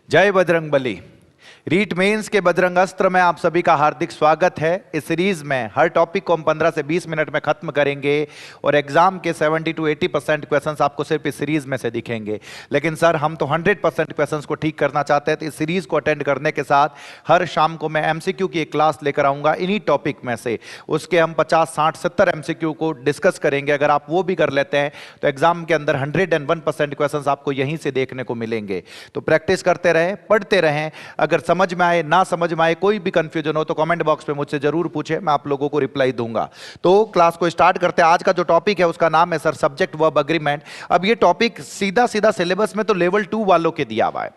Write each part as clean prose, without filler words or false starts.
जय बजरंगबली। रीट मेंस के बजरंग अस्त्र में आप सभी का हार्दिक स्वागत है। इस सीरीज में हर टॉपिक को हम 15 से 20 मिनट में खत्म करेंगे और एग्जाम के 70 to 80% क्वेश्चंस आपको सिर्फ इस सीरीज में से दिखेंगे। लेकिन सर हम तो 100% क्वेश्चंस को ठीक करना चाहते हैं, तो इस सीरीज को अटेंड करने के साथ हर शाम को मैं एमसीक्यू की एक क्लास लेकर आऊंगा इन्हीं टॉपिक में से। उसके हम 50, 60, 70 एमसीक्यू को डिस्कस करेंगे। अगर आप वो भी कर लेते हैं तो एग्जाम के अंदर 101% क्वेश्चंस आपको यहीं से देखने को मिलेंगे। तो प्रैक्टिस करते रहें, पढ़ते रहें। अगर समझ में आए, ना समझ में आए, कोई भी कंफ्यूजन हो तो कमेंट बॉक्स पे मुझसे जरूर पूछे, मैं आप लोगों को रिप्लाई दूंगा। तो क्लास को स्टार्ट करते हैं। आज का जो टॉपिक है उसका नाम है सर सब्जेक्ट वर्ब एग्रीमेंट। अब ये टॉपिक सीधा सीधा सिलेबस में तो लेवल 2 वालों के दिया हुआ है,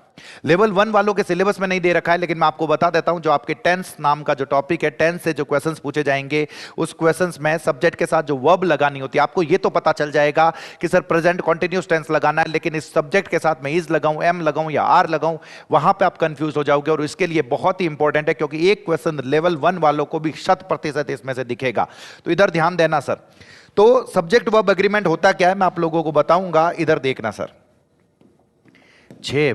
लेवल 1 वालों के सिलेबस में नहीं दे रखा है। लेकिन मैं आपको बता देता हूं, जो आपके टेंस नाम का जो टॉपिक है, टेंस से जो क्वेश्चंस पूछे जाएंगे उस क्वेश्चंस में सब्जेक्ट के साथ जो वर्ब लगानी होती है, आपको ये तो पता चल जाएगा कि सर प्रेजेंट कंटीन्यूअस टेंस लगाना है, लेकिन इस सब्जेक्ट के साथ मैं इज लगाऊं, एम लगाऊं या आर लगाऊं, वहां पे आप कंफ्यूज हो जाओगे। और इसके लिए बहुत ही इंपॉर्टेंट है, क्योंकि एक क्वेश्चन लेवल 1 वालों को भी 100% इसमें से दिखेगा। तो इधर ध्यान देना सर। तो सब्जेक्ट वर्ब एग्रीमेंट होता क्या है मैं आप लोगों को बताऊंगा, इधर देखना सर। जय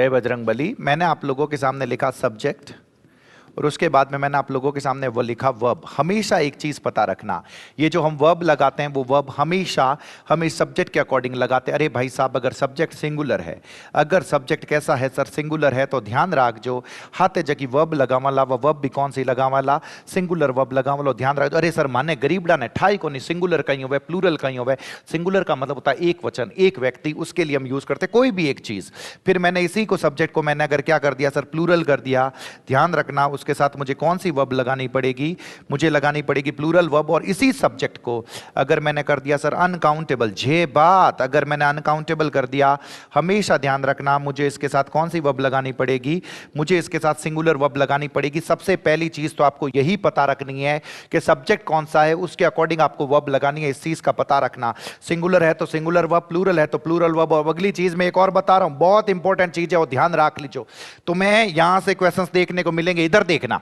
बजरंगबली। मैंने आप लोगों के सामने लिखा सब्जेक्ट और उसके बाद में मैंने आप लोगों के सामने वो लिखा वर्ब। हमेशा एक चीज पता रखना, ये जो हम वर्ब लगाते हैं वो वर्ब हमेशा हम इस सब्जेक्ट के अकॉर्डिंग लगाते हैं। अरे भाई साहब, अगर सब्जेक्ट सिंगुलर है, अगर सब्जेक्ट कैसा है सर, सिंगुलर है, तो ध्यान रख जो हाथे जगी वर्ब लगा वाला, वह वर्ब भी कौन सी लगा वाला, सिंगुलर वर्ब लगा वाला। ध्यान रख। अरे सर माने गरीबड़ा ने ठाई को नहीं, सिंगुलर कहीं हो, प्लूरल कहीं हो। सिंगुलर का मतलब होता है एक वचन, एक व्यक्ति, उसके लिए हम यूज करते कोई भी एक चीज। फिर मैंने इसी को सब्जेक्ट को मैंने अगर क्या कर दिया सर, प्लूरल कर दिया। ध्यान रखना, उसके साथ मुझे कौन सी वर्ब लगानी पड़ेगी, मुझे लगानी पड़ेगी प्लूरल वर्ब। और इसी सब्जेक्ट को अगर मैंने कर दिया सर अनकाउंटेबल, जे बात, अगर मैंने अनकाउंटेबल कर दिया, हमेशा ध्यान रखना मुझे इसके साथ कौन सी वर्ब लगानी पड़ेगी, मुझे इसके साथ सिंगुलर वर्ब लगानी पड़ेगी। सबसे पहली चीज तो आपको यही पता रखनी है कि सब्जेक्ट कौन सा है, उसके अकॉर्डिंग आपको वर्ब लगानी है। इस चीज का पता रखना, सिंगुलर है तो सिंगुलर वर्ब, प्लूरल है तो प्लूरल वर्ब। और अगली चीज मैं एक और बता रहा हूं, बहुत इंपॉर्टेंट चीज है, वो ध्यान रख लीजिए। तो मैं यहां से क्वेश्चंस देखने को मिलेंगे, इधर देखना।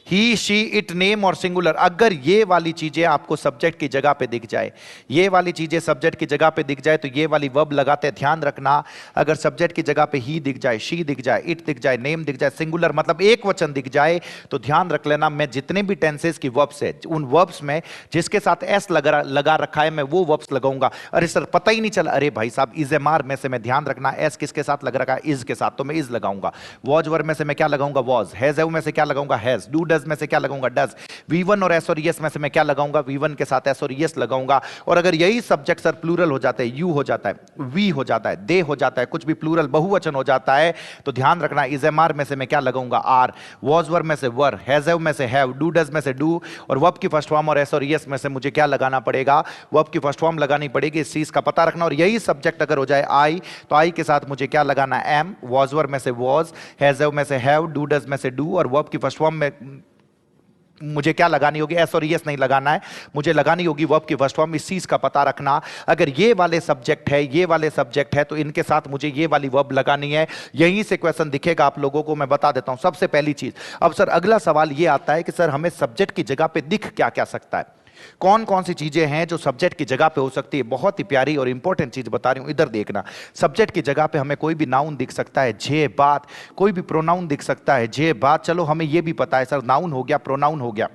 ही, शी, इट, नेम और सिंगुलर, अगर ये वाली चीजें आपको सब्जेक्ट की जगह पे दिख जाए, ये वाली चीजें सब्जेक्ट की जगह पे दिख जाए, तो ये वाली वर्ब लगाते हैं। ध्यान रखना, अगर सब्जेक्ट की जगह पे ही दिख जाए, शी दिख जाए, इट दिख जाए, नेम दिख जाए, सिंगुलर मतलब एक वचन दिख जाए, तो ध्यान रख लेना मैं जितने भी टेंसेस की वर्ब्स है, उन वर्ब्स में जिसके साथ एस लगा रखा है, मैं वो वर्ब्स लगाऊंगा। अरे सर पता ही नहीं चला, अरे भाई साहब इज एम आर में से मैं, ध्यान रखना एस किसके साथ लग रखा है, इज के साथ, तो मैं इज लगाऊंगा। वॉज वर्ब में से मैं क्या लगाऊंगा, वॉज। हैज में से क्या लगाऊंगा, हैज। डू में से क्या लगाऊंगा, डज। V1 और S और ES में से मैं क्या लगाऊंगा, V1 के साथ S और ES लगाऊंगा। और अगर यही सब्जेक्ट सर प्लूरल हो जाता है, यू हो जाता है, वी हो जाता है, दे हो जाता है, कुछ भी प्लूरल बहुवचन हो जाता है, तो ध्यान रखना इज एम आर में से मैं क्या लगाऊंगा, आर। वॉज वर में से वर, हैज में से हैव, डू डज में से डू। और वर्ब की फर्स्ट फॉर्म और S और ES में से मुझे क्या लगाना पड़ेगा, वर्ब की फर्स्ट फॉर्म लगानी पड़ेगी। इस चीज का पता रखना। और यही सब्जेक्ट अगर हो जाए आई, तो आई के साथ मुझे क्या लगाना, एम। वॉज वर में से वॉज, हैज में से हैव, डू डज में से डू। और वर्ब की फर्स्ट फॉर्म में मुझे क्या लगानी होगी, एस और एस नहीं लगाना है, मुझे लगानी होगी वर्ब की फर्स्ट फॉर्म। इस चीज का पता रखना, अगर ये वाले सब्जेक्ट है, ये वाले सब्जेक्ट है, तो इनके साथ मुझे ये वाली वर्ब लगानी है। यहीं से क्वेश्चन दिखेगा आप लोगों को, मैं बता देता हूं सबसे पहली चीज। अब सर अगला सवाल ये आता है कि सर हमें सब्जेक्ट की जगह पे दिख क्या क्या सकता है, कौन कौन सी चीजें हैं जो सब्जेक्ट की जगह पे हो सकती है। बहुत ही प्यारी और इंपॉर्टेंट चीज बता रही हूं, इधर देखना। सब्जेक्ट की जगह पे हमें कोई भी नाउन दिख सकता है, जे बात, कोई भी प्रोनाउन दिख सकता है, जे बात। चलो हमें यह भी पता है सर, नाउन हो गया, प्रोनाउन हो गया।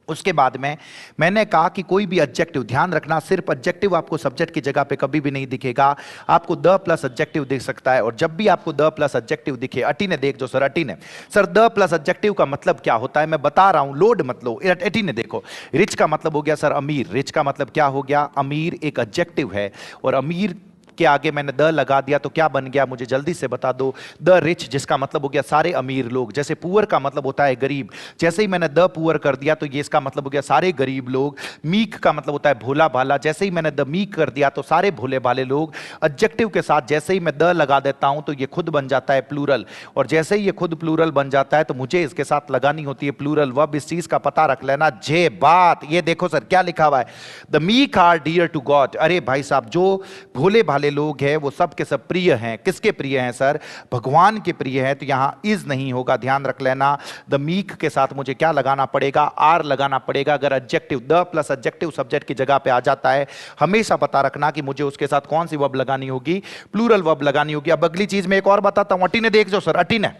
उसके बाद में मैंने कहा कि कोई भी एडजेक्टिव, ध्यान रखना सिर्फ एडजेक्टिव आपको सब्जेक्ट की जगह पे कभी भी नहीं दिखेगा, आपको द प्लस एडजेक्टिव दिख सकता है। और जब भी आपको द प्लस एडजेक्टिव दिखे, अटी ने देख जो सर, अटी ने सर द प्लस एडजेक्टिव का मतलब क्या होता है मैं बता रहा हूं, लोड मतलब। अटी ने देखो, रिच का मतलब हो गया सर अमीर, रिच का मतलब क्या हो गया, अमीर एक एडजेक्टिव है। और अमीर के आगे मैंने द लगा दिया तो क्या बन गया, मुझे जल्दी से बता दो, द रिच, जिसका मतलब हो गया सारे अमीर लोग। जैसे पुअर का मतलब होता है गरीब, जैसे ही मैंने द पुअर कर दिया तो ये इसका मतलब हो गया सारे गरीब लोग। मीक का मतलब होता है भोला भाला, जैसे ही मैंने द मीक कर दिया तो सारे भोले भाले लोग। एडजेक्टिव के साथ जैसे ही मैं द लगा देता हूं तो ये खुद बन जाता है प्लूरल, और जैसे ही ये खुद प्लूरल बन जाता है तो मुझे इसके साथ लगानी होती है प्लूरल वर्ब। इस चीज का पता रख लेना। जे बात, ये देखो सर क्या लिखा हुआ है, the meek are dear to God. अरे भाई साहब जो भोले भाले लोग हैं वो सब के सब प्रिय हैं। किसके प्रिय हैं सर? भगवान के प्रिय हैं। तो यहां इज नहीं होगा, ध्यान रख लेना। द मीक के साथ मुझे क्या लगाना पड़ेगा? आर लगाना पड़ेगा। अगर adjective the plus adjective subject की जगह पे आ जाता है, हमेशा पता रखना कि मुझे उसके साथ कौन सी वर्ब लगानी होगी, प्लूरल वर्ब लगानी होगी। अब अगली चीज मैं एक और बताता हूं, अटी ने देख जो सर, अटी ने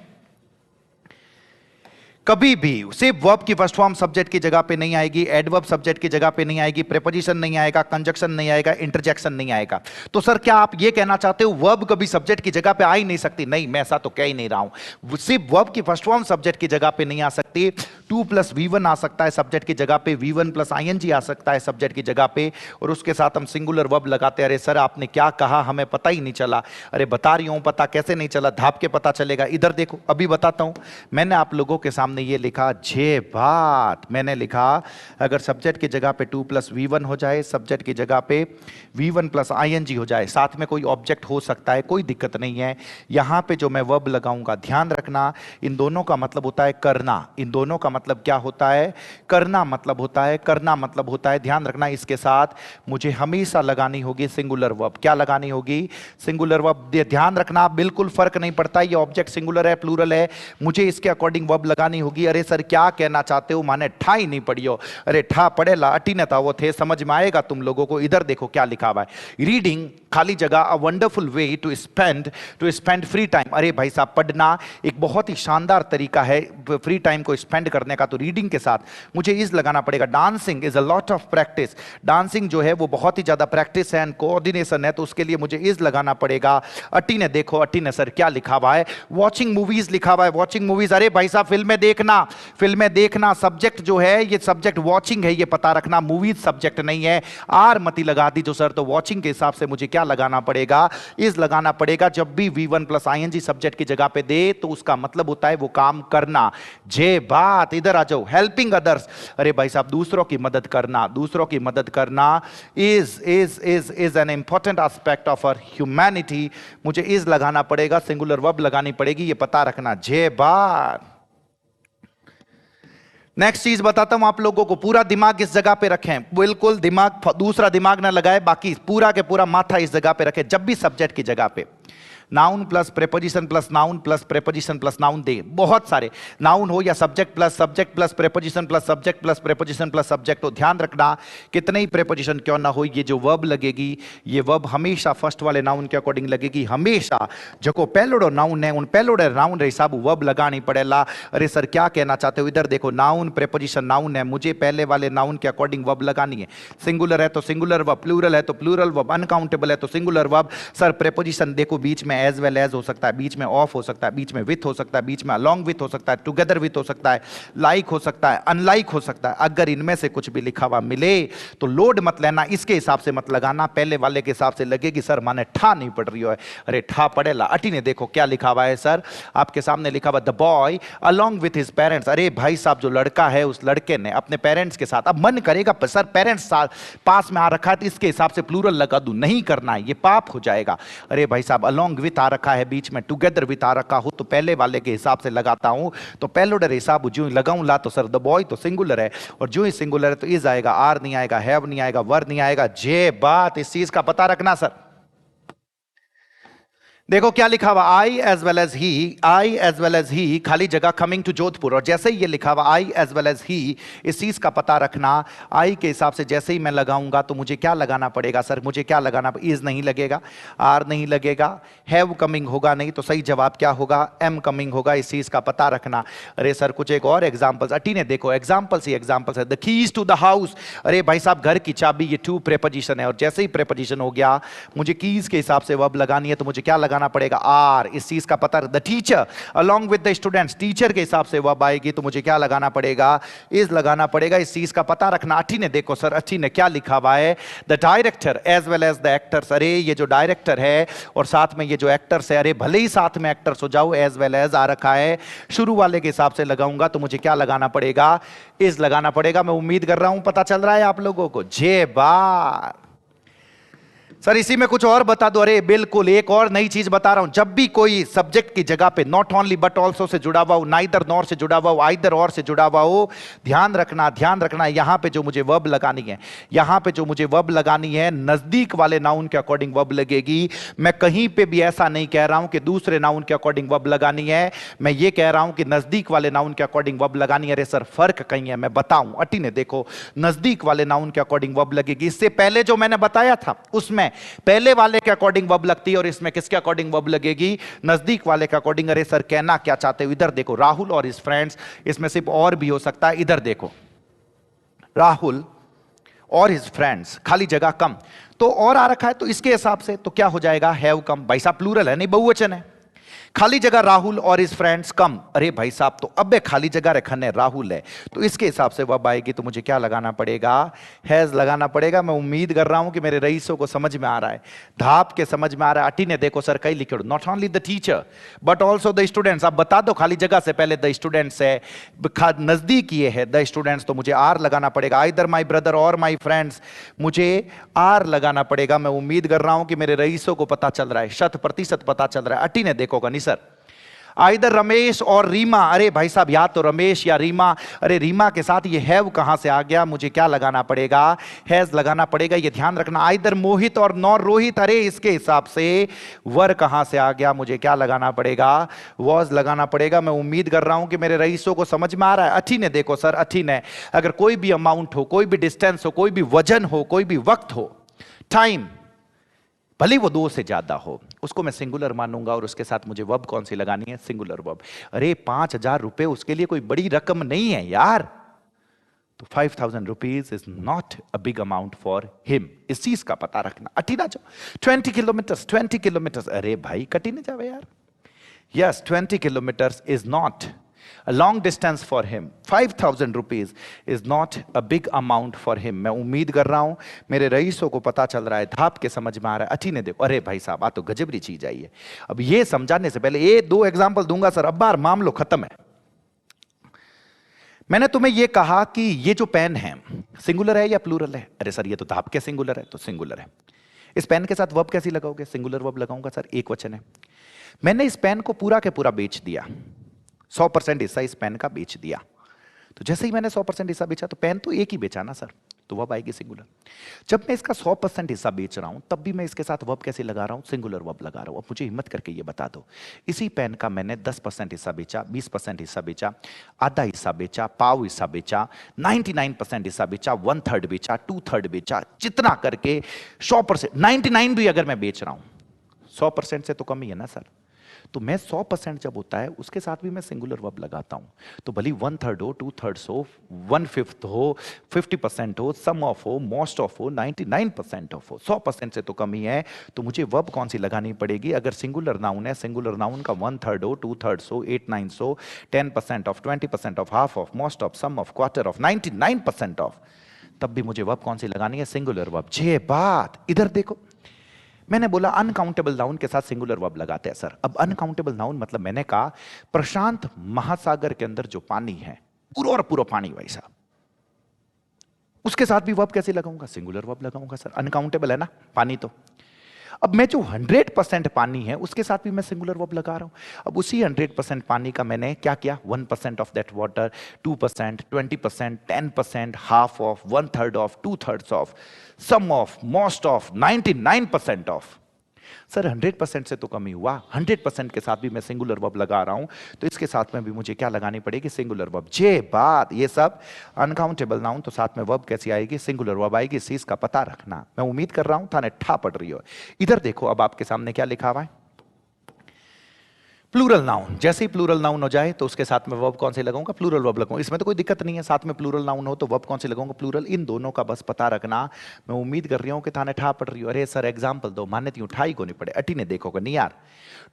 कभी भी सिर्फ वर्ब की फर्स्ट फॉर्म सब्जेक्ट की जगह पे नहीं आएगी, एडवर्ब सब्जेक्ट की जगह पे नहीं आएगी, प्रीपोजिशन नहीं आएगा, कंजक्शन नहीं आएगा, इंटरजेक्शन नहीं आएगा। तो सर क्या आप ये कहना चाहते हो वर्ब कभी सब्जेक्ट की जगह पे आ ही नहीं सकती? नहीं, मैं ऐसा तो कह ही नहीं रहा हूं। सिर्फ वर्ब की फर्स्ट फॉर्म सब्जेक्ट की जगह पे नहीं आ सकती, 2 प्लस V1 आ सकता है सब्जेक्ट की जगह पे, V1 प्लस ING आ सकता है सब्जेक्ट की जगह पे, और उसके साथ हम सिंगुलर वर्ब लगाते हैं। अरे सर आपने क्या कहा, हमें पता ही नहीं चला। अरे बता रही हूं, पता कैसे नहीं चला, धाप के पता चलेगा। इधर देखो, अभी बताता हूं। मैंने आप लोगों के सामने ये लिखा, जे बात मैंने लिखा, अगर सब्जेक्ट की जगह पे 2 प्लस V1 हो जाए, सब्जेक्ट की जगह पे V1 प्लस ING हो जाए, साथ में कोई ऑब्जेक्ट हो सकता है, कोई दिक्कत नहीं है। यहां पे जो मैं वर्ब लगाऊंगा, ध्यान रखना, इन दोनों का मतलब होता है करना। इन दोनों का मतलब क्या होता है? करना मतलब होता है, करना मतलब होता है। ध्यान रखना, इसके साथ मुझे हमेशा लगानी होगी सिंगुलर वर्ब। क्या लगानी होगी? Singular verb. ध्यान रखना, बिल्कुल फर्क नहीं पड़ता ये ऑब्जेक्ट सिंगुलर है प्लूरल है, मुझे इसके अकॉर्डिंग वर्ब लगानी होगी। अरे सर क्या कहना चाहते हो, माने ठा ही नहीं पड़ी हो? अरे ठा पड़े ला अटी न था वो थे, समझ में आएगा तुम लोगों को। इधर देखो क्या लिखा हुआ है, रीडिंग खाली जगह a wonderful way to spend free time. अरे भाई साहब, पढ़ना एक बहुत ही शानदार तरीका है फ्री टाइम को स्पेंड करने का, तो रीडिंग के साथ मुझे इज लगाना पड़ेगा। Dancing is a lot of practice, dancing जो है वो बहुत ही ज्यादा प्रैक्टिस है एंड कोऑर्डिनेशन है, तो उसके लिए मुझे इज लगाना पड़ेगा। अटी ने देखो, अटी ने सर क्या लिखा हुआ है? वॉचिंग मूवीज लिखा हुआ है, वॉचिंग मूवीज। अरे भाई साहब फिल्में देखना, फिल्में देखना, सब्जेक्ट जो है ये सब्जेक्ट वॉचिंग है, ये पता रखना, मूवीज सब्जेक्ट नहीं है। आर मती लगा दी जो सर, तो वॉचिंग के हिसाब से मुझे क्या लगाना पड़ेगा? इज लगाना पड़ेगा। जब भी V1 प्लस ING सब्जेक्ट की जगह पे दे तो उसका मतलब होता है वो काम करना। जे बात, इधर आ जाओ, हेल्पिंग अदर्स। अरे भाई साहब दूसरों की मदद करना, दूसरों की मदद करना is an important aspect of our humanity. मुझे इज लगाना पड़ेगा, सिंगुलर वर्ब लगानी पड़ेगी, ये पता रखना। जे बात। नेक्स्ट चीज बताता हूं आप लोगों को, पूरा दिमाग इस जगह पे रखें, बिल्कुल दिमाग, दूसरा दिमाग ना लगाए, बाकी पूरा के पूरा माथा इस जगह पे रखें। जब भी सब्जेक्ट की जगह पे noun plus preposition plus noun plus preposition plus noun दे, बहुत सारे नाउन हो या subject plus preposition plus subject plus preposition plus subject हो, ध्यान रखना कितने ही प्रेपोजिशन क्यों ना हो, ये जो वर्ब लगेगी, ये वर्ब हमेशा फर्स्ट वाले नाउन के अकॉर्डिंग लगेगी। हमेशा जो पहलोड़ो नाउन है उन पहलोड़े नाउन रे हिसाब वर्ब लगानी पड़ेला। अरे सर क्या कहना चाहते हो? इधर देखो, नाउन प्रेपोजिशन नाउन है, मुझे पहले वाले नाउन के अकॉर्डिंग वर्ब लगानी है। सिंगुलर है तो सिंगुलर वर्ब, प्लूरल है तो प्लूरल वर्ब, अनकाउंटेबल है तो सिंगुलर वर्ब। सर प्रेपोजिशन देखो बीच में एज वेल एज हो सकता है, बीच में ऑफ हो सकता है, बीच में विथ हो सकता है, बीच में अलोंग विथ हो सकता है, टुगेदर विथ हो सकता है, लाइक हो सकता है, अनलाइक हो सकता है। अगर इनमें से कुछ भी लिखा हुआ मिले तो लोड मत लेना, इसके हिसाब से मत लगाना, पहले वाले के हिसाब से लगेगी। सर माने ठा नहीं पड़ रही हो, अरे ठा पड़ेला। अटी ने देखो क्या लिखा हुआ है सर, आपके सामने लिखा हुआ the boy along with his parents. अरे भाई साहब जो लड़का है उस लड़के ने अपने पेरेंट्स के साथ, अब मन करेगा सर पेरेंट्स पास में आ रखा है तो इसके हिसाब से प्लूरल लगा दूं, नहीं करना है, ये पाप हो जाएगा। अरे भाई साहब अलोंग विथ आ रखा है, बीच में टुगेदर विथ आ रखा हो, तो पहले वाले के हिसाब से लगाता हूं, तो पहलोडर हिसाब जो ही लगाऊं ला, तो सर द बॉय तो सिंगुलर है, और जो ही सिंगुलर है तो इज आएगा, आर नहीं आएगा, हैव नहीं आएगा, वर नहीं आएगा। जे बात, इस चीज का पता रखना सर। देखो क्या लिखा हुआ, I as well as he, I as well as he, खाली जगह कमिंग टू जोधपुर, और जैसे ही ये लिखा हुआ आई एज वेल एज ही, इस चीज का पता रखना। आई के हिसाब से जैसे ही मैं लगाऊंगा तो मुझे क्या लगाना पड़ेगा सर? मुझे क्या लगाना, इज नहीं लगेगा, आर नहीं लगेगा, हैव कमिंग होगा नहीं, तो सही जवाब क्या होगा? एम कमिंग होगा। इस चीज का पता रखना। अरे सर कुछ एक और एग्जाम्पल्स, अटी ने देखो एग्जाम्पल्स ही एग्जाम्पल्स है। The keys to the house, अरे भाई साहब घर की चाबी, ये टू प्रेपोजिशन है, और जैसे ही प्रेपोजिशन हो गया मुझे कीज के हिसाब से वर्ब लगानी है, तो मुझे क्या लगाना पड़ेगा? आर। इस चीज का पता। The teacher along with the students, teacher के हिसाब से वर्ब आएगी तो मुझे क्या लगाना पड़ेगा? इज लगाना पड़ेगा। इस चीज का पता रखना। अठी ने देखो सर, अठी ने क्या लिखा हुआ है? The director as well as the actors. अरे ये जो डायरेक्टर है और साथ में ये जो एक्टर्स है, अरे भले ही साथ में एक्टर्स हो जाओ, एज वेल एज आ रखा है, शुरू वाले के हिसाब से लगाऊंगा तो मुझे क्या लगाना पड़ेगा? इज लगाना पड़ेगा। मैं उम्मीद कर रहा हूं पता चल रहा है आप लोगों को। जे बार सर इसी में कुछ और बता दो। अरे बिल्कुल, एक और नई चीज बता रहा हूं। जब भी कोई सब्जेक्ट की जगह पे not only but also say जुड़ा हुआ हो, नाइदर नॉर से जुड़ा हुआ हो, आइदर और से जुड़ा हुआ हो, ध्यान रखना यहां पे जो मुझे वर्ब लगानी है, यहां पे जो मुझे वर्ब लगानी है, नजदीक वाले नाउन के अकॉर्डिंग वर्ब लगेगी। मैं कहीं पे भी ऐसा नहीं कह रहा हूं कि दूसरे नाउन के अकॉर्डिंग वर्ब लगानी है, मैं ये कह रहा हूं कि नजदीक वाले नाउन के अकॉर्डिंग वर्ब लगानी है। अरे सर फर्क कहीं है, मैं बताऊं। अटी ने देखो, नजदीक वाले नाउन के अकॉर्डिंग वर्ब लगेगी। इससे पहले जो मैंने बताया था उसमें पहले वाले के अकॉर्डिंग वर्ब लगती है, और इसमें किसके अकॉर्डिंग वर्ब लगेगी? नजदीक वाले के अकॉर्डिंग। अरे सर कहना क्या चाहते हो? इधर देखो, राहुल और हिज फ्रेंड्स, इसमें सिर्फ और भी हो सकता है। इधर देखो, राहुल और हिज फ्रेंड्स, खाली जगह कम, तो और आ रखा है, तो इसके हिसाब से तो क्या हो जाएगा? Have come. भाई साहब प्लूरल है, नहीं बहुवचन है। खाली जगह राहुल और हिज फ्रेंड्स कम। अरे भाई साहब तो अब खाली जगह रखने राहुल है, तो इसके हिसाब से वर्ब आएगी, तो मुझे क्या लगाना पड़ेगा? हैज लगाना पड़ेगा। मैं उम्मीद कर रहा हूं कि मेरे रईसों को समझ में आ रहा है, धाप के समझ में आ रहा है। अटी ने देखो सर कई लिखे, not only the teacher but also the students. आप बता दो खाली जगह से पहले द स्टूडेंट्स है, नजदीक ये है द स्टूडेंट्स, तो मुझे आर लगाना पड़ेगा। आइदर माई ब्रदर और माई फ्रेंड्स, मुझे आर लगाना पड़ेगा। मैं उम्मीद कर रहा हूं कि मेरे रईसों को पता चल रहा है, 100% पता चल रहा है। अटी ने देखो नहीं सर, आइदर रमेश और रीमा। अरे भाई साहब या तो रमेश या रीमा। अरे रीमा के साथ ये हैव कहां से आ गया? मुझे क्या लगाना पड़ेगा? हैज लगाना पड़ेगा। ये ध्यान रखना। आइदर मोहित और नॉर रोहित। अरे इसके हिसाब से वर कहां से आ गया? मुझे क्या लगाना पड़ेगा? वॉज लगाना पड़ेगा। मैं उम्मीद कर रहा हूं कि मेरे रईसों को समझ में आ रहा है। अठी ने देखो सर, अठी ने अगर कोई भी अमाउंट हो, कोई भी डिस्टेंस हो, कोई भी वजन हो, कोई भी वक्त हो, टाइम, भले वो 2 से ज्यादा हो, उसको मैं सिंगुलर मानूंगा, और उसके साथ मुझे वर्ब कौन सी लगानी है? Singular verb. अरे 5,000 रुपए उसके लिए कोई बड़ी रकम नहीं है यार, तो 5,000 rupees is not a big amount for him. इस चीज का पता रखना। अटी ना जाओ, 20 किलोमीटर, अरे भाई कटी ना जावे यार। Yes, 20 kilometre is not a long distance for him. 5,000 rupees is not a big amount for him. मैं उम्मीद कर रहा हूं मेरे रईसों को पता चल रहा है, धाप के समझ में आ रहा है। अठी ने देखो, अरे भाई साहब आ तो गजबरी चीज आई है। अब ये समझाने से पहले ये 2 एग्जांपल दूंगा सर, अब बार मामलो खत्म है। मैंने तुम्हें ये कहा कि ये जो पेन है सिंगुलर है या प्लूरल है? अरे सर ये तो धाप के सिंगुलर है, तो सिंगुलर है। इस पेन के साथ वर्ब कैसी लगाओगे? सिंगुलर वर्ब लगाऊंगा सर, एक वचन है। मैंने इस पेन को पूरा के पूरा बेच दिया, 100% हिस्सा इस पेन का बेच दिया। तो जैसे ही मैंने 100% हिस्सा बेचा, तो पेन तो एक ही बेचा ना सर, तो वर्ब आएगी सिंगुलर। जब मैं इसका 100% हिस्सा बेच रहा हूं, तब भी मैं इसके साथ वर्ब कैसे लगा रहा हूं? सिंगुलर वर्ब लगा रहा हूं। अब मुझे हिम्मत करके ये बता दो, इसी पेन का मैंने 10% हिस्सा बेचा, 20% हिस्सा बेचा, आधा हिस्सा बेचा, पाव हिस्सा बेचा, 99% हिस्सा बेचा, 1/3 बेचा, 2/3 बेचा, जितना करके 100%, 99 भी अगर मैं बेच रहा हूं, 100% से तो कम ही है ना सर। तो मैं 100% जब होता है उसके साथ भी मैं सिंगुलर वर्ब लगाता हूं। तो भली 1/3 हो, 2/3 हो, 1/5 हो, 50% हो, सम ऑफ हो, मोस्ट ऑफ हो, 99% ऑफ हो, 100% से तो कम ही है। तो मुझे वर्ब कौन सी लगानी पड़ेगी? अगर सिंगुलर नाउन है, सिंगुलर नाउन का 1/3 हो, 2/3 हो, 8/9 हो, 10% of, 20% of, half of, most of, some of, quarter of, 99% of, तब भी मुझे वर्ब कौन सी लगानी है? Singular verb. जे बात, इधर देखो, मैंने बोला अनकाउंटेबल नाउन के साथ सिंगुलर वर्ब लगाते हैं सर। अब अनकाउंटेबल नाउन मतलब मैंने कहा प्रशांत महासागर के अंदर जो पानी है, पूरा और पूरा पानी भाई साहब, उसके साथ भी वर्ब कैसे लगाऊंगा? सिंगुलर वर्ब लगाऊंगा सर। अनकाउंटेबल है ना पानी तो। अब मैं जो 100% पानी है उसके साथ भी मैं सिंगुलर वर्ब लगा रहा हूं। अब उसी 100% पानी का मैंने क्या किया? 1% of that water, 2%, 20%, 10%, half of, 1/3 of, 2/3 of, some of, most of, 99% of. Sir 100% से तो कम ही हुआ, 100% के साथ भी मैं सिंगुलर वर्ब लगा रहा हूं, तो इसके साथ में भी मुझे क्या लगानी पड़ेगी? Singular verb. जे बात, ये सब अनकाउंटेबल नाउन, तो साथ में वर्ब कैसी आएगी? सिंगुलर वर्ब आएगी। इस चीज का पता रखना। मैं उम्मीद कर रहा हूं थाने ठा पड़ रही हो। इधर देखो, अब आपके सामने क्या लिखा हुआ है? Plural noun. जैसे ही प्लूरल नाउन हो जाए तो उसके साथ में वर्ब कौन से लगाऊंगा? प्लूरल वर्ब लगाऊंगा। इसमें तो कोई दिक्कत नहीं है, साथ में प्लूरल नाउन हो तो वर्ब कौन से लगाऊंगा? प्लूरल। इन दोनों का बस पता रखना। मैं उम्मीद कर रही हूं कि थाने ठा पड़ रही हो। अरे सर एग्जांपल दो, मान्यता उठाई को नहीं पड़े। अटी ने देखोगे नहीं यार,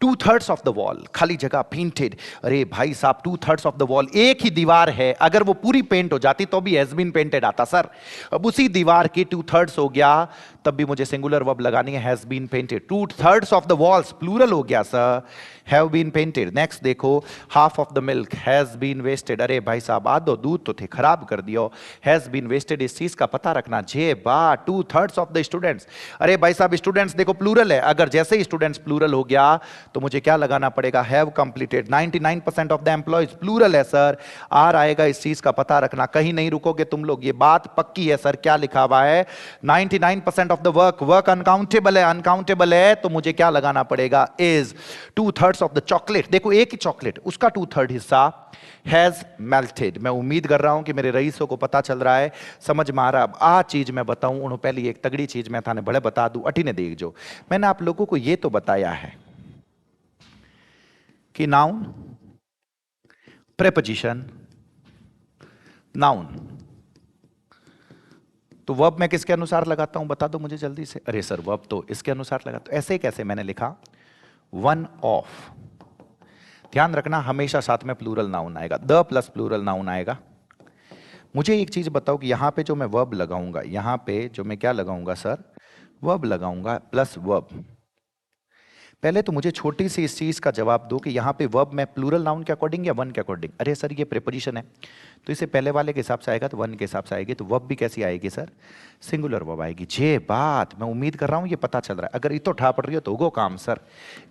2/3 ऑफ द वॉल, खाली जगह, पेंटेड। अरे भाई साहब 2/3 ऑफ द वॉल, एक ही दीवार है, अगर वो पूरी पेंट हो जाती तो भी हैज बीन पेंटेड आता सर। अब उसी दीवार की 2/3 हो गया, तब भी मुझे सिंगुलर वर्ब लगानी है, has been painted. 2/3 of the walls plural हो गया sir, have been been painted. Next देखो, half of the milk has been wasted. अरे भाई साहब आधो दूध तो थे खराब कर दियो, हैज बीन वेस्टेड इस चीज का पता रखना। जे बा 2/3 ऑफ द स्टूडेंट्स। अरे भाई साहब स्टूडेंट्स देखो प्लूरल है, अगर जैसे ही स्टूडेंट्स प्लूरल हो गया तो मुझे क्या लगाना पड़ेगा, have completed. 99% of the employees plural है सर, आर आएगा, इस चीज का पता रखना, कहीं नहीं रुकोगे तुम लोग, ये बात पक्की है सर। क्या लिखा हुआ है, 99% of the work, work uncountable है, अनकाउंटेबल है तो मुझे क्या लगाना पड़ेगा, इज। 2/3 ऑफ द चॉकलेट, देखो एक ही चॉकलेट, उसका 2/3 हिस्सा हैज मेल्टेड। मैं उम्मीद कर रहा हूं कि मेरे रईसों को पता चल रहा है, समझ में आ रहा है। अब आ चीज मैं बताऊं उन्होंने, पहली एक तगड़ी चीज मैं थाने बड़े बता दूं, अटी ने देख जो मैंने आप लोगों को ये तो बताया है कि नाउन, प्रेपोजिशन, नाउन, तो वर्ब मैं किसके अनुसार लगाता हूं बता दो मुझे जल्दी से। अरे सर वर्ब तो इसके अनुसार लगाता हूं, ऐसे कैसे, मैंने लिखा वन ऑफ। ध्यान रखना हमेशा साथ में प्लूरल नाउन आएगा, द प्लस प्लूरल नाउन आएगा। मुझे एक चीज बताओ कि यहां पे जो मैं वर्ब लगाऊंगा, यहां पे जो मैं क्या लगाऊंगा सर, वर्ब लगाऊंगा प्लस वर्ब। पहले तो मुझे छोटी सी इस चीज का जवाब दो कि यहां पे वर्ब में प्लूरल नाउन के अकॉर्डिंग या वन के अकॉर्डिंग। अरे सर ये प्रीपोजिशन है तो इसे पहले वाले के हिसाब से आएगा, तो वन के हिसाब से आएगी, तो वर्ब भी कैसी आएगी सर, सिंगुलर वर्ब आएगी। जे बात मैं उम्मीद कर रहा हूं ये पता चल रहा है। अगर इतो ठा पड़ रही हो तो उगो काम सर,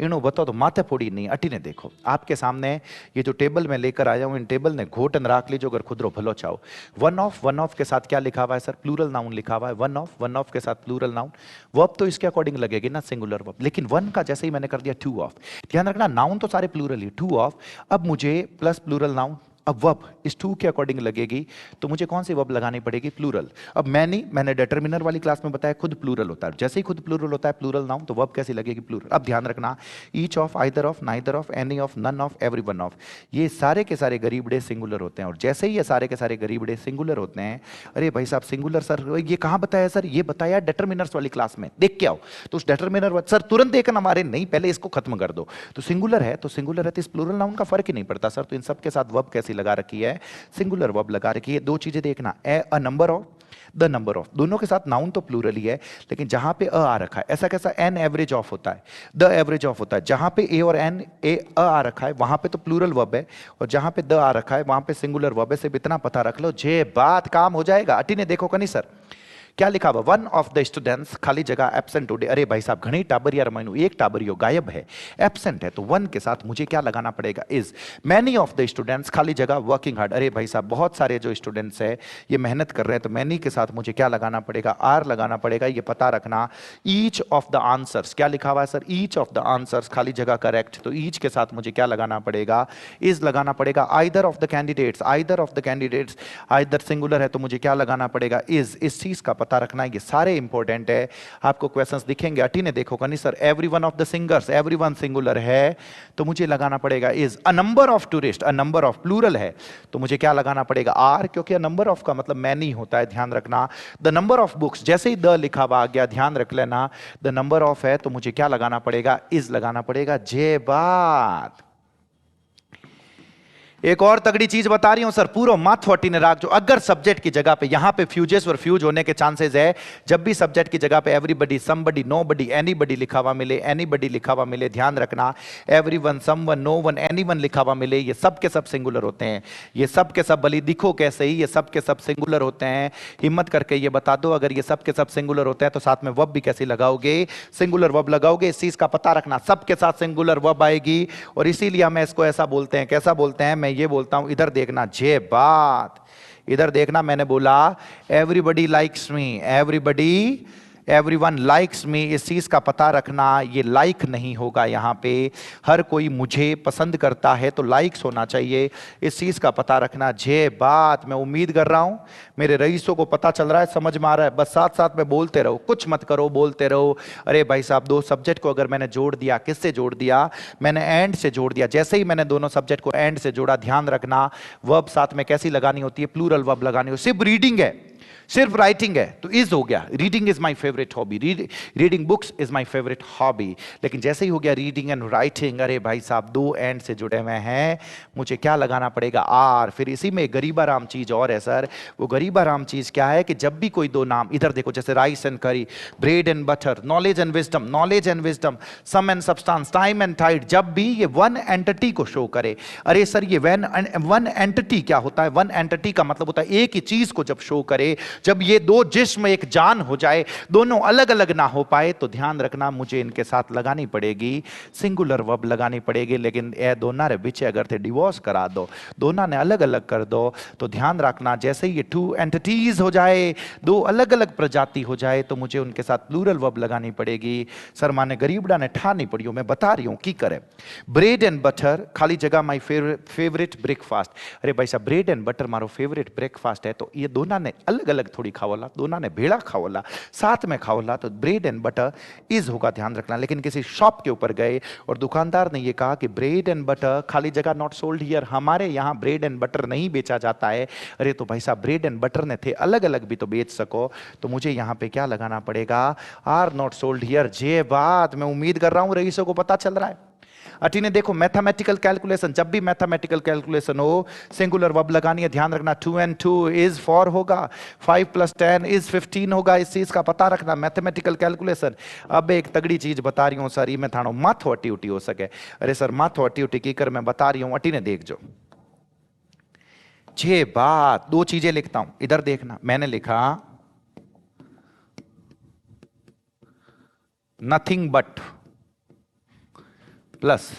इनो बताओ तो माथे फोड़ी नहीं। अटी ने देखो आपके सामने ये जो टेबल में लेकर आया हूं, इन टेबल ने घोटन राख लीजिए अगर खुदरो भलो चाहो। वन ऑफ के साथ क्या लिखा हुआ है सर, प्लूरल नाउन लिखा हुआ है। वन ऑफ के साथ प्लूरल नाउन, वर्ब तो इसके अकॉर्डिंग लगेगी ना सिंगुलर वर्ब, लेकिन वन का जैसे ही मैंने कर दिया टू ऑफ। ध्यान रखना नाउन तो सारे प्लूरल ही, टू ऑफ। अब मुझे प्लस प्लूरल नाउन, अब वर्ब इस टू के अकॉर्डिंग लगेगी तो मुझे कौन सी वर्ब लगानी पड़ेगी, प्लूरल। अब मैंने डिटरमिनर वाली क्लास में बताया खुद प्लूरल होता है, जैसे ही खुद प्लूरल होता है प्लूरल नाउन तो वर्ब कैसी लगेगी, प्लूरल। अब ध्यान रखना each of, either of, neither of, any of, none of, every one of, ये सारे के सारे गरीबड़े सिंगुलर होते हैं। और जैसे ही ये सारे के सारे गरीबड़े सिंगुलर होते हैं, अरे भाई साहब सिंगुलर सर ये कहां बताया सर, ये बताया डिटरमिनर्स वाली क्लास में, देख के आओ। तो उस डिटरमिनर सर तुरंत देखना हमारे नहीं, पहले इसको खत्म कर दो। तो सिंगुलर है तो सिंगुलर है तो इस प्लूरल नाउन का फर्क ही नहीं पड़ता सर। तो इन सब के साथ वर्ब कैसी लगा रखी है, सिंगुलर वर्ब लगा रखी है। दो चीजें देखना, अ number of, the number of, दोनों के साथ नाउन तो प्लूरल ही है, लेकिन जहां पे आ रखा है ऐसा कैसा, एन एवरेज ऑफ होता है, द एवरेज ऑफ होता है। जहां पे ए और एन आ रखा है वहां पे तो प्लूरल वर्ब है, और जहां पे द आ रखा है वहां पे सिंगुलर वर्ब है। सिर्फ इतना पता रख लो, जे बात काम हो जाएगा। अटी ने देखो कनी सर क्या लिखा हुआ, वन ऑफ द स्टूडेंट्स खाली जगह एब्सेंट टुडे। अरे भाई साहब घनी टाबरिया रमाइनू, एक टाबरियो गायब है, एब्सेंट है, तो वन के साथ मुझे क्या लगाना पड़ेगा, is. Many of the students खाली जगह वर्किंग हार्ड। अरे भाई साहब बहुत सारे जो स्टूडेंट्स है ये मेहनत कर रहे हैं, तो मैनी के साथ मुझे क्या लगाना पड़ेगा, आर लगाना पड़ेगा, ये पता रखना। ईच ऑफ द आंसर्स, क्या लिखा हुआ है sir, each of the answers खाली जगह करेक्ट, तो ईच के साथ मुझे क्या लगाना पड़ेगा, इज लगाना पड़ेगा। Either of the candidates, either of the candidates, either singular है तो मुझे क्या लगाना पड़ेगा, इज। इस चीज का पता रखना, ये सारे इंपॉर्टेंट है। आपको क्वेश्चंस दिखेंगे, अटी ने देखो कनी sir every one of the singers, every one singular है तो मुझे लगाना पड़ेगा is. A number of tourist, a number of plural है तो मुझे क्या लगाना पड़ेगा, आर, क्योंकि अ नंबर ऑफ का मतलब मैनी होता है, ध्यान रखना। द नंबर ऑफ बुक्स, जैसे ही द लिखा हुआ आ गया ध्यान रख लेना, द नंबर ऑफ है तो मुझे क्या लगाना पड़ेगा, इज लगाना पड़ेगा। जे बात एक और तगड़ी चीज बता रही हूं सर, पूरा माथ फोर्टी ने राख जो, अगर सब्जेक्ट की जगह पे यहां पे फ्यूजेस और फ्यूज होने के चांसेस है, जब भी सब्जेक्ट की जगह पे एवरीबडी, समबडी, नोबडी, एनीबडी लिखा हुआ मिले, एनीबडी लिखा हुआ मिले, ध्यान रखना एवरीवन, समवन, नोवन, एनीवन लिखा हुआ मिले, ये सब के सब सिंगुलर होते हैं। ये सब के सब भली दिखो कैसे ही, ये सब के सब सिंगुलर होते हैं। हिम्मत करके ये बता दो अगर ये सब के सब सिंगुलर होते हैं तो साथ में वर्ब भी कैसे लगाओगे, सिंगुलर वर्ब लगाओगे। इस चीज का पता रखना, सब के साथ सिंगुलर वर्ब आएगी, और इसीलिए हम इसको ऐसा बोलते हैं, कैसा बोलते हैं, मैं ये बोलता हूं, इधर देखना, जे बात, इधर देखना, मैंने बोला everybody likes me, everybody, everyone likes me. इस चीज का पता रखना, ये लाइक नहीं होगा यहां पे, हर कोई मुझे पसंद करता है तो लाइक्स होना चाहिए, इस चीज का पता रखना। जे बात मैं उम्मीद कर रहा हूं मेरे रईसों को पता चल रहा है, समझ में आ रहा है, बस साथ साथ में बोलते रहो, कुछ मत करो, बोलते रहो। अरे भाई साहब दो सब्जेक्ट को अगर मैंने जोड़ दिया, किससे जोड़ दिया, मैंने एंड से जोड़ दिया। जैसे ही मैंने दोनों सब्जेक्ट को एंड से जोड़ा, ध्यान रखना वर्ब साथ में कैसी लगानी होती है, प्लूरल वर्ब लगानी होती है। सिर्फ रीडिंग है, सिर्फ राइटिंग है तो इज हो गया, reading is my favourite hobby, reading books is my favourite hobby. लेकिन जैसे ही हो गया रीडिंग एंड राइटिंग, अरे भाई साहब दो एंड से जुड़े हुए हैं, मुझे क्या लगाना पड़ेगा, आर। फिर इसी में गरीबाराम चीज और है सर, वो गरीबाराम चीज क्या है कि जब भी कोई दो नाम, इधर देखो जैसे rice and curry, bread and butter, knowledge and wisdom, knowledge and wisdom, sum and substance, time and tide, जब भी ये वन एंटिटी को शो करे। अरे सर ये वन एंटिटी क्या होता है? वन एंटिटी का मतलब होता है एक ही चीज को जब शो करे, जब ये दो जिस्म एक जान हो जाए, दोनों अलग अलग ना हो पाए, तो ध्यान रखना मुझे इनके साथ लगानी पड़ेगी सिंगुलर वर्ब लगानी पड़ेगी। लेकिन ए दोनों रे बिचे अगर थे डिवोर्स करा दो, दोनों ने अलग अलग कर दो, तो ध्यान रखना जैसे ही ये टू एंटिटीज हो जाए, दो अलग अलग प्रजाति हो जाए, तो मुझे उनके साथ प्लूरल वर्ब लगानी पड़ेगी। सर माने गरीबड़ा ने ठा नहीं पड़ी हो, मैं बता रही हूं की करे। ब्रेड एंड बटर खाली जगह माई फेवरेट ब्रेकफास्ट। अरे भाई साहब ब्रेड एंड बटर मारो फेवरेट ब्रेकफास्ट है, तो ये दोनों ने अलग अलग थोड़ी खावला, दोनों ने भेड़ा खावला, साथ में खावला, तो ब्रेड एंड बटर इज होगा, ध्यान रखना। लेकिन किसी शॉप के ऊपर गए और दुकानदार ने ये कहा कि ब्रेड एंड बटर खाली जगह नॉट सोल्ड हियर, हमारे यहां ब्रेड एंड बटर नहीं बेचा जाता है। अरे तो भाई साहब ब्रेड एंड बटर ने थे, अलग अलग भी तो बेच सको, तो मुझे यहां पे क्या लगाना पड़ेगा, आर नॉट सोल्ड हियर। जे बात मैं उम्मीद कर रहा हूं रईसों को पता चल रहा है। अटी ने देखो मैथमेटिकल कैलकुलेशन, जब भी मैथमेटिकल कैलकुलेशन हो सिंगुलर वर्ब लगानी है, ध्यान रखना 2 and 2 इज 4 होगा, 5 + 10 इज 15 होगा, इस चीज का पता रखना मैथमेटिकल कैलकुलेशन। अब एक तगड़ी चीज बता रही हूं सर, ये मैं थानो माथो अटी उटी हो सके। अरे सर माथो अटी उटी की कर मैं बता रही हूं, अटी ने देख जो छह बात, दो चीजें लिखता हूं, इधर देखना, मैंने लिखा नथिंग बट प्लस,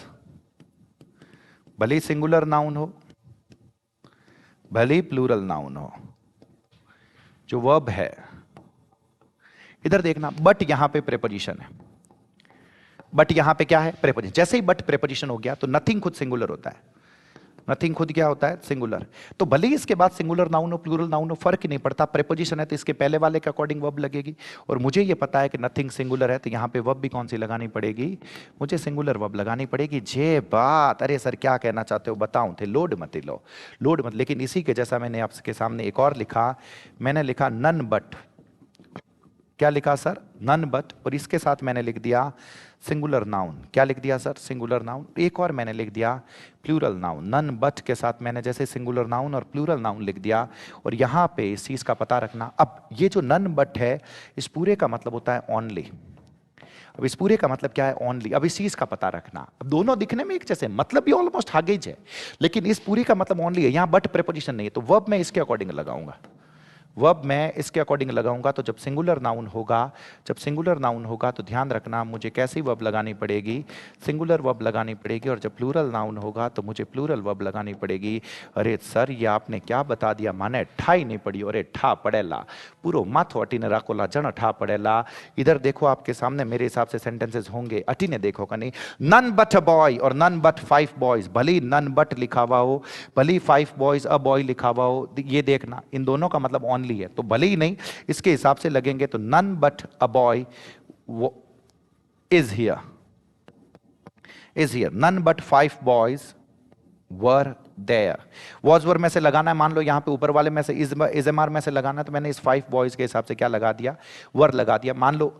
भले सिंगुलर नाउन हो भले प्लूरल नाउन हो, जो वर्ब है, इधर देखना बट यहां पे प्रेपोजिशन है, बट यहां पे क्या है, प्रेपोजिशन। जैसे ही बट प्रेपोजिशन हो गया तो नथिंग खुद सिंगुलर होता है, नथिंग खुद क्या होता है, सिंगुलर। तो भले ही इसके बाद सिंगुलर नाउन हो प्लूरल नाउन हो फर्क ही नहीं पड़ता, प्रेपोजिशन है तो इसके पहले वाले के अकॉर्डिंग वर्ब लगेगी। और मुझे ये पता है कि नथिंग सिंगुलर है, तो यहां पे वर्ब भी कौन सी लगानी पड़ेगी, मुझे सिंगुलर वर्ब लगानी पड़ेगी। जे बात, अरे सर क्या कहना चाहते हो बताऊं थे, लोड मत लो, लोड मत। लेकिन इसी के जैसा मैंने आपके सामने एक और लिखा, मैंने लिखा नन बट, क्या लिखा सर, नन बट, और इसके साथ मैंने लिख दिया सिंगुलर नाउन, क्या लिख दिया सर, सिंगुलर नाउन। एक और मैंने लिख दिया प्लूरल नाउन, नन बट के साथ मैंने जैसे सिंगुलर नाउन और प्लूरल नाउन लिख दिया। और यहां पे इस चीज का पता रखना, अब ये जो नन बट है इस पूरे का मतलब होता है ओनली। अब इस पूरे का मतलब क्या है, ओनली। अब इस चीज का पता रखना, अब दोनों दिखने में एक जैसे, मतलब भी ऑलमोस्ट हागेज है, लेकिन इस पूरी का मतलब ओनली है, यहां बट प्रेपोजिशन नहीं है, तो वर्ब मैं इसके अकॉर्डिंग लगाऊंगा, वर्ब मैं इसके अकॉर्डिंग लगाऊंगा। तो जब सिंगुलर नाउन होगा, जब सिंगुलर नाउन होगा तो ध्यान रखना मुझे कैसी वर्ब लगानी पड़ेगी, सिंगुलर वर्ब लगानी पड़ेगी। और जब प्लूरल नाउन होगा तो मुझे प्लूरल वर्ब लगानी पड़ेगी। अरे सर ये आपने क्या बता दिया, माने ठा ही नहीं पड़ी, अरे ठा पड़ेला पूरो माथो अटी ने राकोला जन ठा पड़ेला। इधर देखो आपके सामने मेरे हिसाब से सेंटेंसेस होंगे, अटी ने देखो का नहीं, नन बट अ बॉय और नन बट 5 बॉयज, भले नन बट लिखा हुआ हो, भले 5 बॉयज अ बॉय लिखा हुआ हो, ये देखना इन दोनों का मतलब ओनली है, तो भले ही नहीं इसके हिसाब से लगेंगे, तो none but a boy is here, is here, none but 5 boys were there. Was were में से लगाना है, मान लो यहां पे ऊपर वाले में से इज एम आर में से लगाना है, तो मैंने इस 5 बॉयज के हिसाब से क्या लगा दिया, वर लगा दिया। मान लो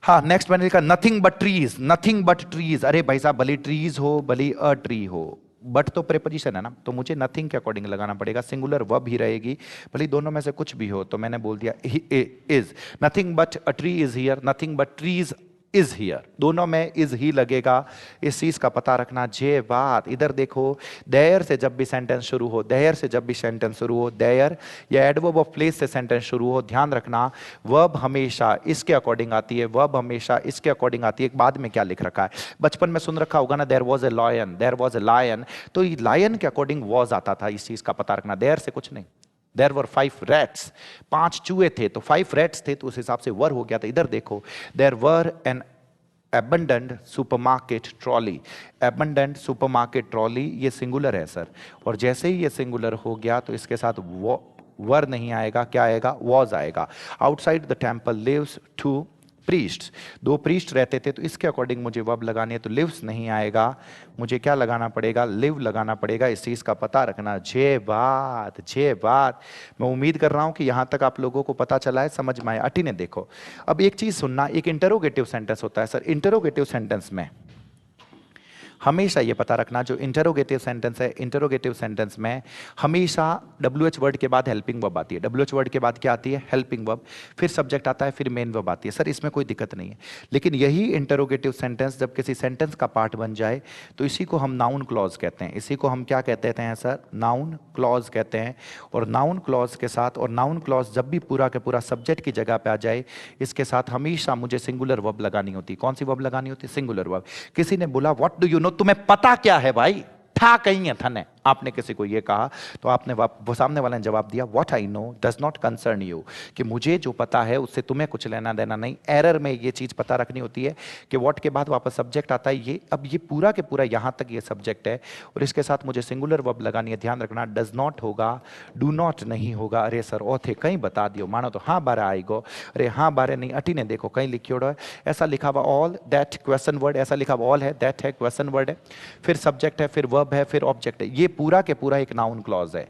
हाँ, नेक्स्ट मैंने लिखा nothing but trees, nothing but trees. अरे भाई साहब भले ट्रीज हो भले अ ट्री हो, बट तो प्रेपोजिशन है ना, तो मुझे नथिंग के अकॉर्डिंग लगाना पड़ेगा, सिंगुलर वर्ब ही रहेगी, भले दोनों में से कुछ भी हो। तो मैंने बोल दिया is, nothing but a tree is here, nothing but trees is here, दोनों में इज ही लगेगा, इस चीज का पता रखना। जे बात, इधर देखो देयर से जब भी सेंटेंस शुरू हो, देयर से जब भी सेंटेंस शुरू हो, देयर या एडवर्ब ऑफ प्लेस से सेंटेंस शुरू हो, ध्यान रखना वर्ब हमेशा इसके अकॉर्डिंग आती है, वर्ब हमेशा इसके अकॉर्डिंग आती है। बाद में क्या लिख रखा है, बचपन में सुन रखा होगा ना, there was a lion, there was a lion, तो लायन के अकॉर्डिंग वॉज आता था, इस चीज का पता रखना, देयर से कुछ नहीं। There were 5 rats, 5 चूहे थे, तो 5 rats थे, तो उस हिसाब से वर हो गया था। इधर देखो there were an abundant supermarket trolley, abundant supermarket trolley, ये सिंगुलर है सर, और जैसे ही ये सिंगुलर हो गया तो इसके साथ वर नहीं आएगा, क्या आएगा, वॉज आएगा। Outside the temple lives 2 priest, दो प्रीस्ट रहते थे, तो इसके अकॉर्डिंग मुझे वर्ब लगानी है, तो लिव्स नहीं आएगा, मुझे क्या लगाना पड़ेगा, लिव लगाना पड़ेगा। इस चीज का पता रखना। जय बात, जय बात। मैं उम्मीद कर रहा हूं कि यहां तक आप लोगों को पता चला है, समझ में आया। अटी ने देखो, अब एक चीज सुनना, एक इंटरोगेटिव सेंटेंस होता है सर, इंटरोगेटिव सेंटेंस में हमेशा ये पता रखना, जो इंटरोगेटिव सेंटेंस है, इंटरोगेटिव सेंटेंस में हमेशा WH वर्ड के बाद हेल्पिंग वर्ब आती है। WH वर्ड के बाद क्या आती है, हेल्पिंग वर्ब, फिर सब्जेक्ट आता है, फिर मेन वर्ब आती है। सर इसमें कोई दिक्कत नहीं है, लेकिन यही इंटरोगेटिव सेंटेंस जब किसी सेंटेंस का पार्ट बन जाए तो इसी को हम नाउन क्लॉज कहते हैं। इसी को हम क्या कहते हैं सर, नाउन क्लॉज कहते हैं। और नाउन क्लॉज के साथ, और नाउन क्लॉज जब भी पूरा के पूरा सब्जेक्ट की जगह पे आ जाए, इसके साथ हमेशा मुझे सिंगुलर वर्ब लगानी होती। कौन सी वर्ब लगानी होती, सिंगुलर वर्ब। किसी ने बोला व्हाट डू यू नो, तुम्हें पता क्या है भाई, था कहीं है थने, आपने किसी को ये कहा तो आपने वो सामने वाले ने जवाब दिया what I know does not concern you, कि मुझे जो पता है उससे तुम्हें कुछ लेना देना नहीं। एरर में ये चीज पता रखनी होती है कि व्हाट के बाद वापस सब्जेक्ट आता है। ये अब ये पूरा के पूरा यहां तक ये सब्जेक्ट है, और इसके साथ मुझे सिंगुलर वर्ब लगानी है। ध्यान रखना, डज नॉट होगा, डू नॉट नहीं होगा। अरे सर ओ थे कहीं बता दियो, मानो तो हाँ बारे आएगो, अरे हाँ बारे नहीं। अटी ने देखो कहीं लिखियोड़ो है, ऐसा लिखा हुआ ऑल दैट क्वेश्चन वर्ड, ऐसा लिखा हुआ ऑल है, दैट है क्वेश्चन वर्ड है, फिर सब्जेक्ट है, फिर वर्ब है, फिर ऑब्जेक्ट है। ये पूरा के पूरा एक नाउन क्लॉज है।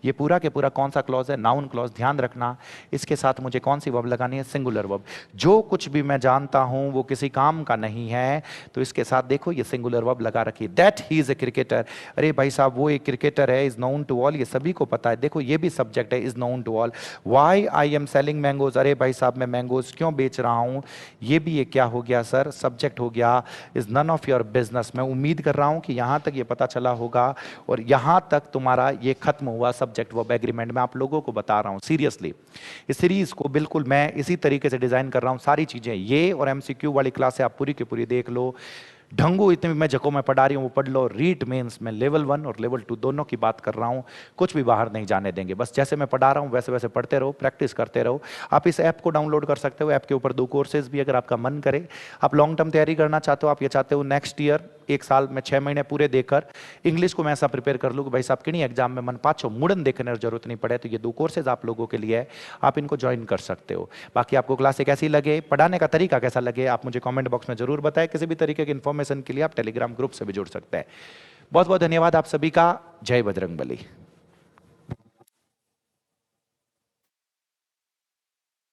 ये पूरा के पूरा कौन सा क्लॉज है, नाउन क्लॉज। ध्यान रखना, इसके साथ मुझे कौन सी वर्ब लगानी है, सिंगुलर वर्ब। जो कुछ भी मैं जानता हूं वो किसी काम का नहीं है, तो इसके साथ देखो ये सिंगुलर वर्ब लगा रखी है। That he is a cricketer, अरे भाई साहब वो एक क्रिकेटर है, इज नोन टू ऑल, ये सभी को पता है। देखो ये भी सब्जेक्ट है, is known to all. Why I am selling mangoes, अरे भाई साहब मैं मैंगोज क्यों बेच रहा हूं, ये भी ये क्या हो गया सर, सब्जेक्ट हो गया। Is none of your business. मैं उम्मीद कर रहा हूं कि यहां तक ये पता चला होगा, और यहां तक तुम्हारा ये खत्म हुआ सब्जेक्ट वर्ब एग्रीमेंट। मैं आप लोगों को बता रहा हूं सीरियसली, इस सीरीज को बिल्कुल मैं इसी तरीके से डिजाइन कर रहा हूं। सारी चीजें ये और MCQ वाली क्लासें आप पूरी की पूरी देख लो। ढंगू इतने मैं जगहों में पढ़ा रही हूँ वो पढ़ लो। रीट मेंस में लेवल 1 और लेवल 2 दोनों की बात कर रहा हूँ, कुछ भी बाहर नहीं जाने देंगे। बस जैसे मैं पढ़ा रहा हूँ वैसे वैसे पढ़ते रहो, प्रैक्टिस करते रहो। आप इस ऐप को डाउनलोड कर सकते हो, ऐप के ऊपर 2 कोर्सेज भी अगर आपका मन करे। आप लॉन्ग टर्म तैयारी करना चाहते हो, आप ये चाहते हो नेक्स्ट ईयर 1 साल में 6 महीने पूरे देकर इंग्लिश को मैं ऐसा प्रिपेयर कर लूँ कि भाई साहब किन्हीं एग्जाम में मन पाछो मुड़न देखने की जरूरत नहीं पड़े, तो ये 2 कोर्सेज आप लोगों के लिए है, आप इनको ज्वाइन कर सकते हो। बाकी आपको क्लासें कैसी लगे, पढ़ाने का तरीका कैसा लगे, आप मुझे कमेंट बॉक्स में जरूर बताएं। किसी भी तरीके की इन्फॉर्मेशन के लिए आप टेलीग्राम ग्रुप से भी जुड़ सकते हैं। बहुत बहुत धन्यवाद आप सभी का। जय बजरंगबली।